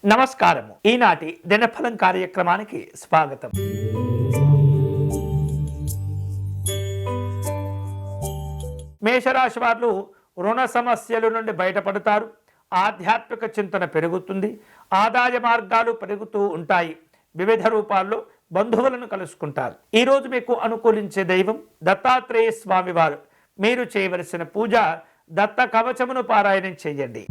నమస్కారము. ఈనాటి దినఫలం కార్యక్రమానికి స్వాగతం. మేషరాశి వారు రుణ సమస్యల నుండి బయటపడతారు. ఆధ్యాత్మిక చింతన పెరుగుతుంది. ఆదాయ మార్గాలు పెరుగుతూ ఉంటాయి. వివిధ రూపాల్లో బంధువులను కలుసుకుంటారు. ఈరోజు మీకు అనుకూలించే దైవం దత్తాత్రేయ స్వామి వారు. మీరు చేయవలసిన పూజ దత్త కవచమును పారాయణం చేయండి.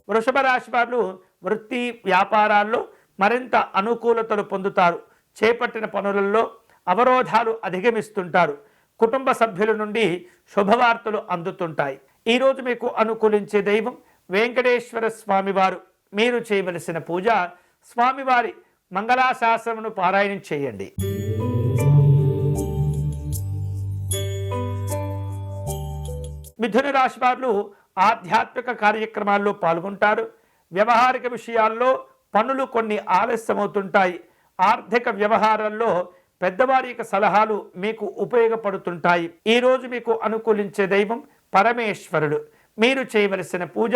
వృషభ రాశి వారు వృత్తి వ్యాపారాల్లో మరింత అనుకూలతలు పొందుతారు. చేపట్టిన పనులలో అవరోధాలు అధిగమిస్తుంటారు. కుటుంబ సభ్యుల నుండి శుభవార్తలు అందుతుంటాయి. ఈరోజు మీకు అనుకూలించే దైవం వెంకటేశ్వర స్వామివారు. మీరు చేయవలసిన పూజ స్వామివారి మంగళాశాసనమును పారాయణం చేయండి. మిథున రాశి వారు ఆధ్యాత్మిక కార్యక్రమాల్లో పాల్గొంటారు. వ్యవహారిక విషయాల్లో పనులు కొన్ని ఆలస్యమవుతుంటాయి. ఆర్థిక వ్యవహారాల్లో పెద్దవారి యొక్క సలహాలు మీకు ఉపయోగపడుతుంటాయి. ఈరోజు మీకు అనుకూలించే దైవం పరమేశ్వరుడు. మీరు చేయవలసిన పూజ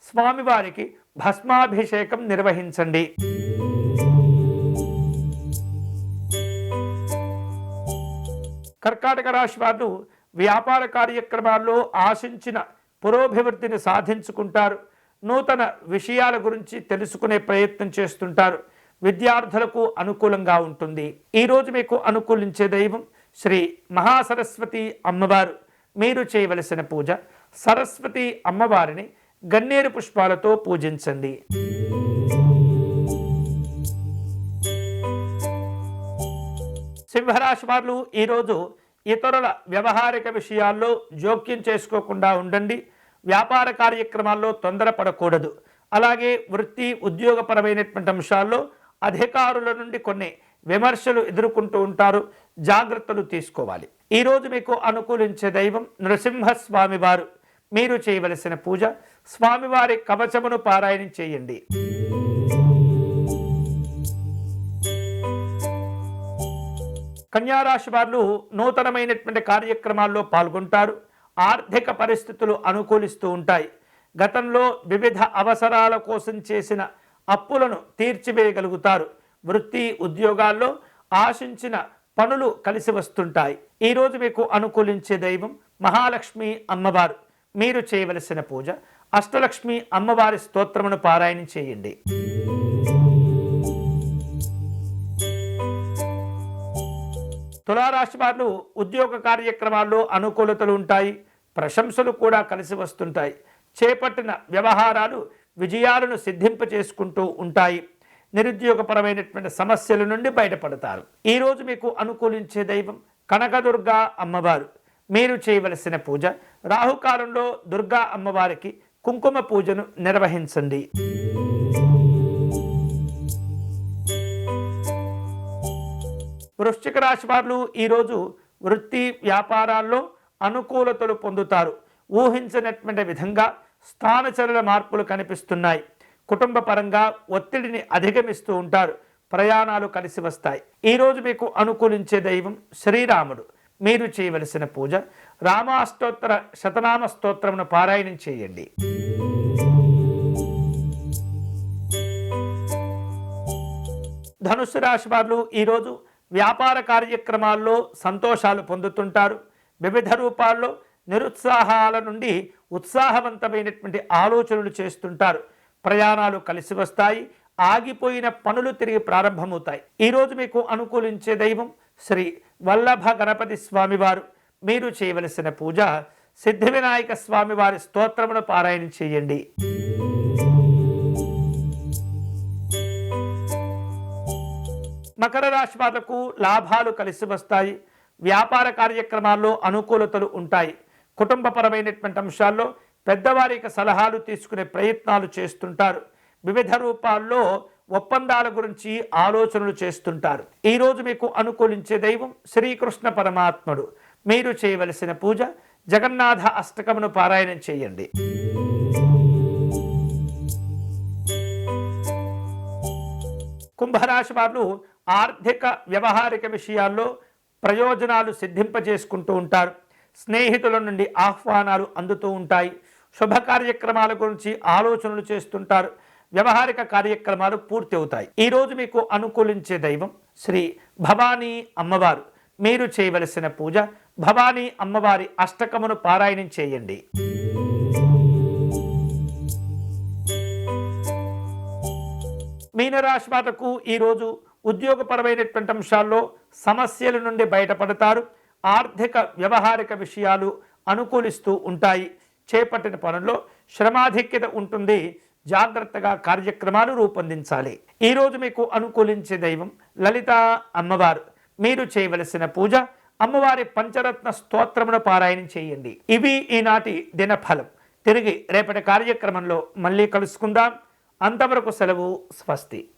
స్వామివారికి భస్మాభిషేకం నిర్వహించండి. కర్కాటక రాశి వారు వ్యాపార కార్యక్రమాల్లో ఆశించిన పురోభివృద్ధిని సాధించుకుంటారు. నూతన విషయాల గురించి తెలుసుకునే ప్రయత్నం చేస్తుంటారు. విద్యార్థులకు అనుకూలంగా ఉంటుంది. ఈరోజు మీకు అనుకూలించే దైవం శ్రీ మహాసరస్వతి అమ్మవారు. మీరు చేయవలసిన పూజ సరస్వతి అమ్మవారిని గన్నేరు పుష్పాలతో పూజించండి. సింహరాశి వారు ఈరోజు ఇతరుల వ్యవహారిక విషయాల్లో జోక్యం చేసుకోకుండా ఉండండి. వ్యాపార కార్యక్రమాల్లో తొందరపడకూడదు. అలాగే వృత్తి ఉద్యోగపరమైనటువంటి అంశాల్లో అధికారుల నుండి కొన్ని విమర్శలు ఎదుర్కొంటూ ఉంటారు. జాగ్రత్తలు తీసుకోవాలి. ఈరోజు మీకు అనుకూలించే దైవం నృసింహస్వామి వారు. మీరు చేయవలసిన పూజ స్వామివారి కవచమును పారాయణం చేయండి. కన్యారాశి వారు నూతనమైనటువంటి కార్యక్రమాల్లో పాల్గొంటారు. ఆర్థిక పరిస్థితులు అనుకూలిస్తూ ఉంటాయి. గతంలో వివిధ అవసరాల కోసం చేసిన అప్పులను తీర్చివేయగలుగుతారు. వృత్తి ఉద్యోగాల్లో ఆశించిన పనులు కలిసి వస్తుంటాయి. ఈరోజు మీకు అనుకూలించే దైవం మహాలక్ష్మి అమ్మవారు. మీరు చేయవలసిన పూజ అష్టలక్ష్మి అమ్మవారి స్తోత్రమును పారాయణం చేయండి. తులారాశి వారు ఉద్యోగ కార్యక్రమాల్లో అనుకూలతలు ఉంటాయి. ప్రశంసలు కూడా కలిసి వస్తుంటాయి. చేపట్టిన వ్యవహారాలు విజయాలను సిద్ధింప చేసుకుంటూ ఉంటాయి. నిరుద్యోగపరమైనటువంటి సమస్యల నుండి బయటపడతారు. ఈరోజు మీకు అనుకూలించే దైవం కనకదుర్గా అమ్మవారు. మీరు చేయవలసిన పూజ రాహుకాలంలో దుర్గా అమ్మవారికి కుంకుమ పూజను నిర్వహించండి. వృశ్చిక రాశి వారు ఈరోజు వృత్తి వ్యాపారాల్లో అనుకూలతలు పొందుతారు. ఊహించినటువంటి విధంగా స్థానచలన మార్పులు కనిపిస్తున్నాయి. కుటుంబ పరంగా ఒత్తిడిని అధిగమిస్తూ ఉంటారు. ప్రయాణాలు కలిసి వస్తాయి. ఈరోజు మీకు అనుకూలించే దైవం శ్రీరాముడు. మీరు చేయవలసిన పూజ రామాష్టోత్తర శతనామ స్తోత్రమును పారాయణం చేయండి. ధనుస్సు రాశి వారు ఈరోజు వ్యాపార కార్యక్రమాల్లో సంతోషాలు పొందుతుంటారు. వివిధ రూపాల్లో నిరుత్సాహాల నుండి ఉత్సాహవంతమైనటువంటి ఆలోచనలు చేస్తుంటారు. ప్రయాణాలు కలిసి వస్తాయి. ఆగిపోయిన పనులు తిరిగి ప్రారంభమవుతాయి. ఈరోజు మీకు అనుకూలించే దైవం శ్రీ వల్లభ గణపతి స్వామివారు. మీరు చేయవలసిన పూజ సిద్ధి వినాయక స్వామివారి స్తోత్రమును పారాయణం చేయండి. మకర రాశి వాళ్లకు లాభాలు కలిసి వస్తాయి. వ్యాపార కార్యక్రమాల్లో అనుకూలతలు ఉంటాయి. కుటుంబపరమైనటువంటి అంశాల్లో పెద్దవారి సలహాలు తీసుకునే ప్రయత్నాలు చేస్తుంటారు. వివిధ రూపాల్లో ఒప్పందాల గురించి ఆలోచనలు చేస్తుంటారు. ఈరోజు మీకు అనుకూలించే దైవం శ్రీకృష్ణ పరమాత్ముడు. మీరు చేయవలసిన పూజ జగన్నాథ అష్టకమును పారాయణం చేయండి. కుంభరాశి వారు ఆర్థిక వ్యవహారిక విషయాల్లో ప్రయోజనాలు సిద్ధింపజేసుకుంటూ ఉంటారు. స్నేహితుల నుండి ఆహ్వానాలు అందుతూ ఉంటాయి. శుభ కార్యక్రమాల గురించి ఆలోచనలు చేస్తుంటారు. వ్యవహారిక కార్యక్రమాలు పూర్తి అవుతాయి. ఈరోజు మీకు అనుకూలించే దైవం శ్రీ భవానీ అమ్మవారు. మీరు చేయవలసిన పూజ భవానీ అమ్మవారి అష్టకమును పారాయణం చేయండి. మీనరాశి వాళ్లకు ఈరోజు ఉద్యోగపరమైనటువంటి అంశాల్లో సమస్యల నుండి బయటపడతారు. ఆర్థిక వ్యవహారిక విషయాలు అనుకూలిస్తూ ఉంటాయి. చేపట్టిన పనుల్లో శ్రమాధిక్యత ఉంటుంది. జాగ్రత్తగా కార్యక్రమాలు రూపొందించాలి. ఈరోజు మీకు అనుకూలించే దైవం లలిత అమ్మవారు. మీరు చేయవలసిన పూజ అమ్మవారి పంచరత్న స్తోత్రమును పారాయణం చేయండి. ఇవి ఈనాటి దినఫలం. తిరిగి రేపటి కార్యక్రమంలో మళ్ళీ కలుసుకుందాం. అంతవరకు సెలవు. స్వస్తి.